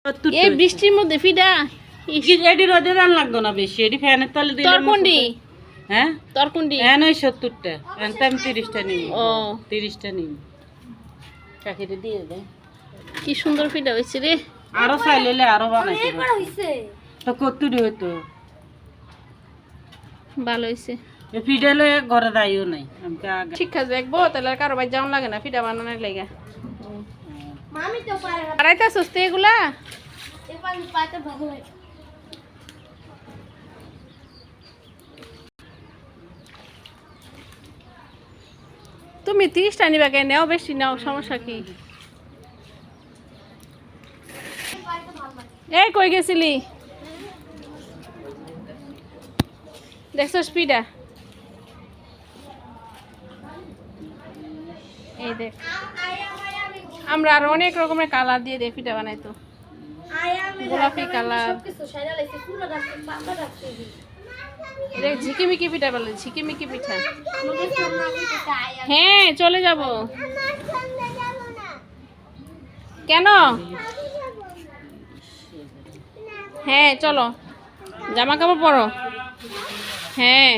এই বৃষ্টির মধ্যে ফিডা এডি রোদে দাম লাগতো না বেশি, এডি ফ্যানের তলে দিলে তরকুন্ডি হ্যাঁ তরকুন্ডি হ্যাঁ নয় 70টা, আমি 30টা নিই। ও 30টা নিই, চাকরিতে দিয়ে দেয়। কি সুন্দর ফিডা হয়েছে রে। আরো চাইলে আরো বানাইতে তো কতটি হইতো, ভালো হয়েছে। ফিডালে ঘরে দাইও নাই। আমাকে আগে শিক্ষা দেখবো তাহলে কারো বাড়ি যাওয়ান লাগে না ফিডা বানানোর লেগে। বাড়াইতে সস্তে এগুলা তুমি 30টা নিবা কে, নেও বেশি নাও, সমস্যা কি? এই কই গেছিলি দেখছো স্পিডা? এই দেখ আমরা আর অনেক রকমের কালার দিয়ে দিয়ে ফিটা বানাইতো, গোলাপি কালার। এটা ঝিকিমিকি পিঠা বলে, ঝিকিমিকি পিঠা। হ্যাঁ চলে যাব। কেন? হ্যাঁ চলো, জামা কাপড় পরো। হ্যাঁ